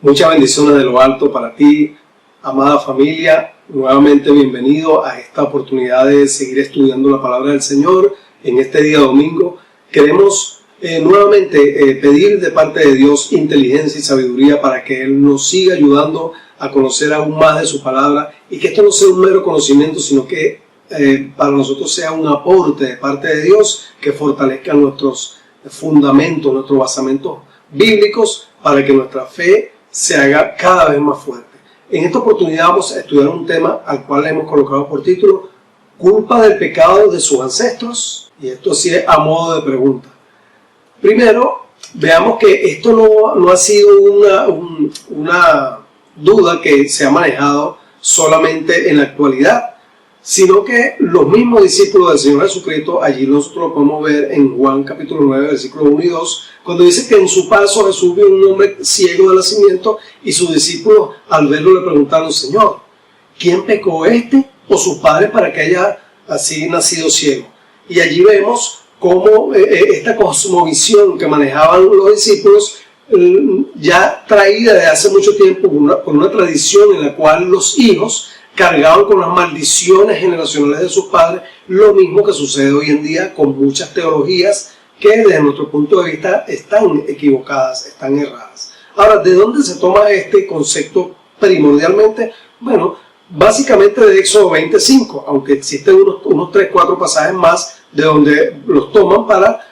Muchas bendiciones de lo alto para ti, amada familia. Nuevamente bienvenido a esta oportunidad de seguir estudiando la palabra del Señor en este día domingo. Queremos nuevamente pedir de parte de Dios inteligencia y sabiduría para que Él nos siga ayudando a conocer aún más de su palabra y que esto no sea un mero conocimiento, sino que para nosotros sea un aporte de parte de Dios que fortalezca nuestros fundamentos, nuestros basamentos bíblicos para que nuestra fe se haga cada vez más fuerte. En esta oportunidad vamos a estudiar un tema al cual hemos colocado por título culpa del pecado de sus ancestros, y esto sí es a modo de pregunta. Primero, veamos que esto no ha sido una duda que se ha manejado solamente en la actualidad, sino que los mismos discípulos del Señor Jesucristo, allí nosotros lo podemos ver en Juan capítulo 9, versículos 1 y 2, cuando dice que en su paso Jesús vio un hombre ciego de nacimiento y sus discípulos al verlo le preguntaron: Señor, ¿quién pecó, este o sus padres para que haya así nacido ciego? Y allí vemos cómo esta cosmovisión que manejaban los discípulos, ya traída de hace mucho tiempo por una tradición en la cual los hijos cargaban con las maldiciones generacionales de sus padres, lo mismo que sucede hoy en día con muchas teologías que desde nuestro punto de vista están equivocadas, están erradas. Ahora, ¿de dónde se toma este concepto primordialmente? Bueno, básicamente de Éxodo 25, aunque existen unos 3-4 pasajes más de donde los toman para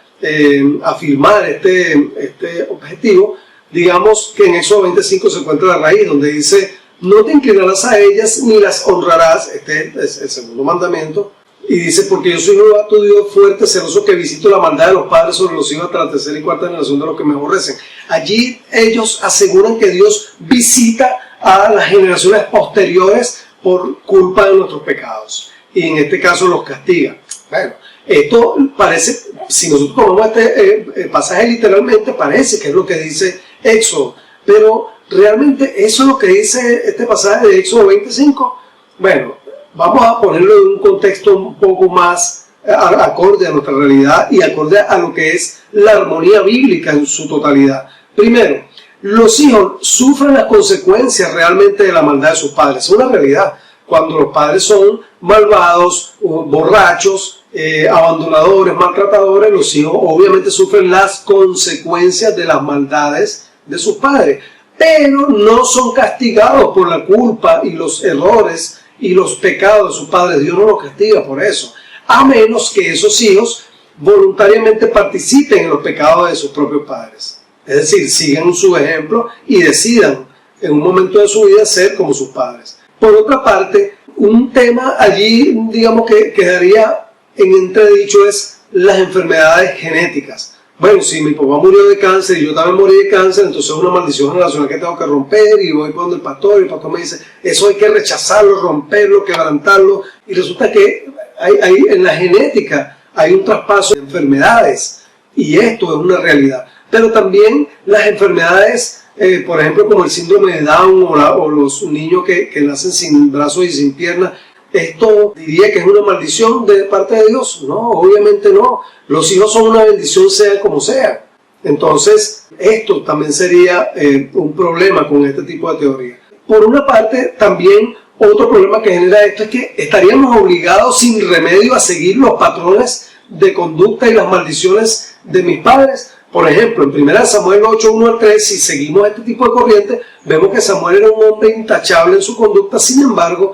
afirmar este objetivo. Digamos que en Éxodo 25 se encuentra la raíz, donde dice: no te inclinarás a ellas ni las honrarás. Este es el segundo mandamiento. Y dice: porque yo soy Jehová tu Dios fuerte, celoso, que visito la maldad de los padres sobre los hijos hasta la tercera y cuarta generación de los que me aborrecen. Allí ellos aseguran que Dios visita a las generaciones posteriores por culpa de nuestros pecados. Y en este caso los castiga. Bueno, esto parece, si nosotros tomamos este pasaje literalmente, parece que es lo que dice Éxodo. Pero ¿realmente eso es lo que dice este pasaje de Éxodo 25? Bueno, vamos a ponerlo en un contexto un poco más acorde a nuestra realidad y acorde a lo que es la armonía bíblica en su totalidad. Primero, los hijos sufren las consecuencias realmente de la maldad de sus padres. Es una realidad. Cuando los padres son malvados, borrachos, abandonadores, maltratadores, los hijos obviamente sufren las consecuencias de las maldades de sus padres, pero no son castigados por la culpa y los errores y los pecados de sus padres. Dios no los castiga por eso, a menos que esos hijos voluntariamente participen en los pecados de sus propios padres. Es decir, sigan su ejemplo y decidan en un momento de su vida ser como sus padres. Por otra parte, un tema allí, digamos, que quedaría en entredicho es las enfermedades genéticas. Bueno, si mi papá murió de cáncer y yo también morí de cáncer, entonces es una maldición generacional que tengo que romper, y voy por donde el pastor, y el pastor me dice: eso hay que rechazarlo, romperlo, quebrantarlo. Y resulta que hay en la genética hay un traspaso de enfermedades, y esto es una realidad. Pero también las enfermedades, por ejemplo, como el síndrome de Down o los niños que nacen sin brazos y sin piernas. ¿Esto diría que es una maldición de parte de Dios? No, obviamente no. Los hijos son una bendición sea como sea. Entonces, esto también sería un problema con este tipo de teoría. Por una parte, también otro problema que genera esto es que estaríamos obligados sin remedio a seguir los patrones de conducta y las maldiciones de mis padres. Por ejemplo, en 1 Samuel 8, 1 al 3, si seguimos este tipo de corriente, vemos que Samuel era un hombre intachable en su conducta. Sin embargo,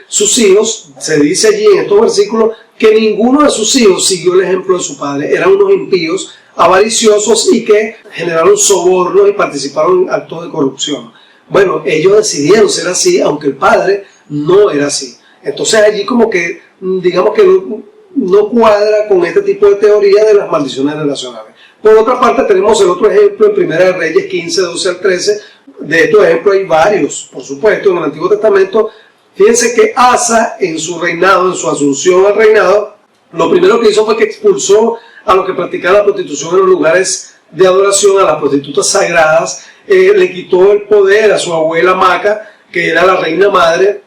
sus hijos, se dice allí en estos versículos, que ninguno de sus hijos siguió el ejemplo de su padre. Eran unos impíos, avariciosos, y que generaron sobornos y participaron en actos de corrupción. Bueno, ellos decidieron ser así, aunque el padre no era así. Entonces allí como que, digamos que no cuadra con este tipo de teoría de las maldiciones generacionales. Por otra parte, tenemos el otro ejemplo en 1 Reyes 15, 12 al 13. De estos ejemplos hay varios, por supuesto, en el Antiguo Testamento. Fíjense que Asa, en su reinado, en su asunción al reinado, lo primero que hizo fue que expulsó a los que practicaban la prostitución en los lugares de adoración, a las prostitutas sagradas. Le quitó el poder a su abuela Maca, que era la reina madre,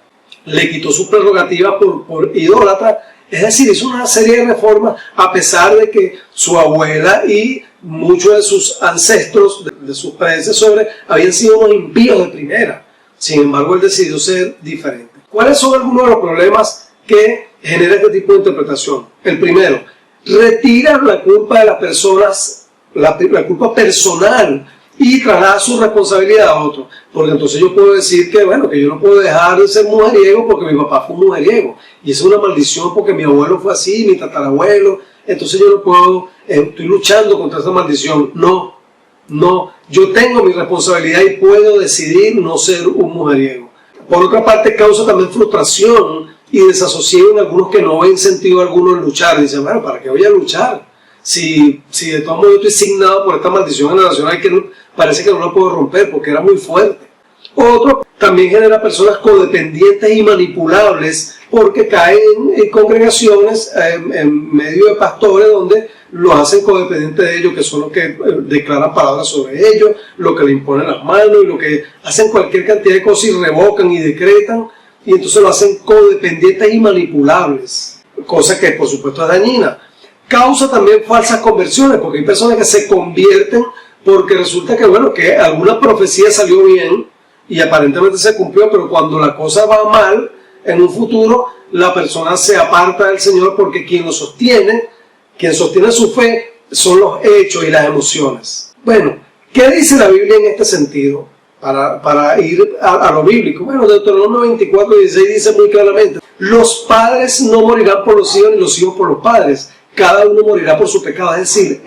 le quitó su prerrogativa por idólatra. Es decir, hizo una serie de reformas, a pesar de que su abuela y muchos de sus ancestros, de sus predecesores, habían sido unos impíos de primera. Sin embargo, él decidió ser diferente. ¿Cuáles son algunos de los problemas que genera este tipo de interpretación? El primero, retira la culpa de las personas, la culpa personal, y traslada su responsabilidad a otro. Porque entonces yo puedo decir que, bueno, que yo no puedo dejar de ser mujeriego porque mi papá fue un mujeriego. Y eso es una maldición porque mi abuelo fue así, mi tatarabuelo. Entonces yo no puedo, estoy luchando contra esa maldición. No, yo tengo mi responsabilidad y puedo decidir no ser un mujeriego. Por otra parte, causa también frustración y desasosiego en algunos que no ven sentido alguno en luchar. Dicen, bueno, ¿para qué voy a luchar? Si de todos modos yo estoy signado por esta maldición generacional que parece que no la puedo romper porque era muy fuerte. Otro también genera personas codependientes y manipulables porque caen en congregaciones en medio de pastores donde los hacen codependientes de ellos, que son los que declaran palabras sobre ellos, los que le imponen las manos y los que hacen cualquier cantidad de cosas y revocan y decretan, y entonces lo hacen codependientes y manipulables, cosa que por supuesto es dañina. Causa también falsas conversiones, porque hay personas que se convierten porque resulta que, bueno, que alguna profecía salió bien y aparentemente se cumplió, pero cuando la cosa va mal, en un futuro, la persona se aparta del Señor porque quien sostiene su fe son los hechos y las emociones. Bueno, ¿qué dice la Biblia en este sentido? Para ir a lo bíblico. Bueno, Deuteronomio 24:16 dice muy claramente: los padres no morirán por los hijos ni los hijos por los padres. Cada uno morirá por su pecado. Es decir,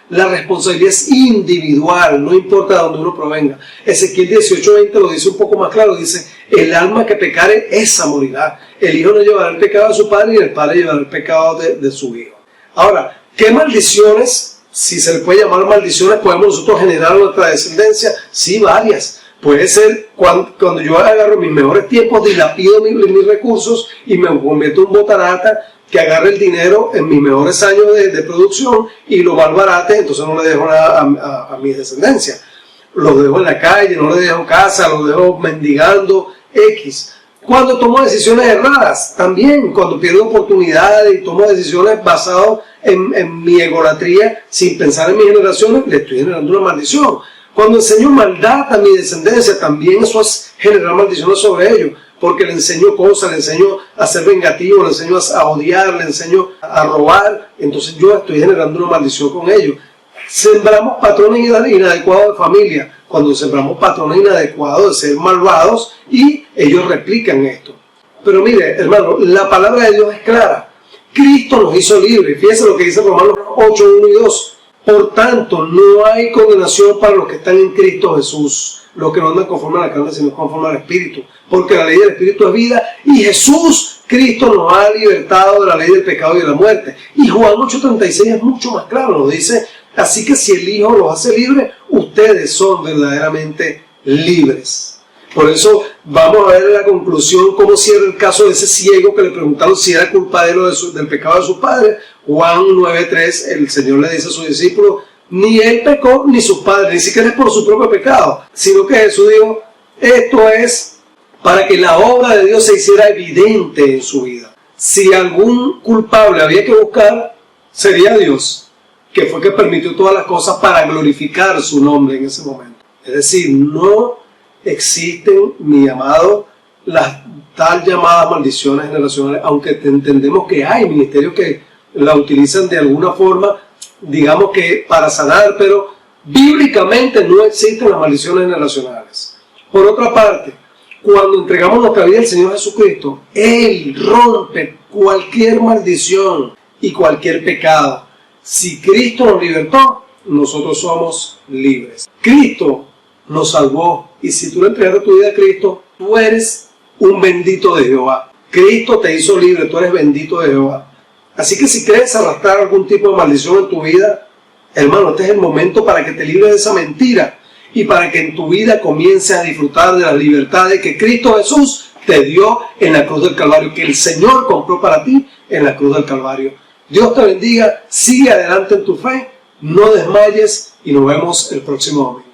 la responsabilidad es individual, no importa de dónde uno provenga. Ezequiel 18:20 lo dice un poco más claro, dice: el alma que pecare, esa morirá. El hijo no llevará el pecado de su padre y el padre llevará el pecado de su hijo. Ahora, ¿qué maldiciones, si se le puede llamar maldiciones, podemos nosotros generar en nuestra descendencia? Sí, varias. Puede ser cuando yo agarro mis mejores tiempos, dilapido mis recursos y me convierto en un botarata, que agarre el dinero en mis mejores años de producción y lo malbarate, entonces no le dejo nada a mi descendencia. Los dejo en la calle, no le dejo casa, los dejo mendigando, X. Cuando tomo decisiones erradas, también, cuando pierdo oportunidades y tomo decisiones basadas en mi egolatría, sin pensar en mis generaciones, le estoy generando una maldición. Cuando enseño maldad a mi descendencia, también eso es generar maldiciones sobre ellos, porque le enseño cosas, le enseño a ser vengativo, le enseño a odiar, le enseño a robar, entonces yo estoy generando una maldición con ellos. Sembramos patrones inadecuados de familia, cuando sembramos patrones inadecuados de ser malvados, y ellos replican esto. Pero mire, hermano, la palabra de Dios es clara. Cristo nos hizo libres. Fíjense lo que dice Romanos 8:1 y 2. Por tanto, no hay condenación para los que están en Cristo Jesús, los que no andan conforme a la carne, sino conforme al Espíritu. Porque la ley del Espíritu es vida, y Jesús, Cristo, nos ha libertado de la ley del pecado y de la muerte. Y Juan 8:36 es mucho más claro, nos dice: así que si el Hijo los hace libres, ustedes son verdaderamente libres. Por eso vamos a ver en la conclusión cómo cierra el caso de ese ciego que le preguntaron si era culpable del pecado de su padre. Juan 9:3, el Señor le dice a sus discípulos: ni él pecó ni sus padres, ni siquiera es por su propio pecado, sino que Jesús dijo: esto es para que la obra de Dios se hiciera evidente en su vida. Si algún culpable había que buscar, sería Dios, que fue que permitió todas las cosas para glorificar su nombre en ese momento. Es decir, no existen, mi amado, las tal llamadas maldiciones generacionales, aunque entendemos que hay ministerios que la utilizan de alguna forma, digamos que para sanar, pero bíblicamente no existen las maldiciones generacionales. Por otra parte, cuando entregamos nuestra vida al Señor Jesucristo, Él rompe cualquier maldición y cualquier pecado. Si Cristo nos libertó, nosotros somos libres. Cristo nos salvó, y si tú le entregaste tu vida a Cristo, tú eres un bendito de Jehová. Cristo te hizo libre, tú eres bendito de Jehová. Así que si crees arrastrar algún tipo de maldición en tu vida, hermano, este es el momento para que te libres de esa mentira y para que en tu vida comiences a disfrutar de las libertades que Cristo Jesús te dio en la cruz del Calvario, que el Señor compró para ti en la cruz del Calvario. Dios te bendiga, sigue adelante en tu fe, no desmayes y nos vemos el próximo domingo.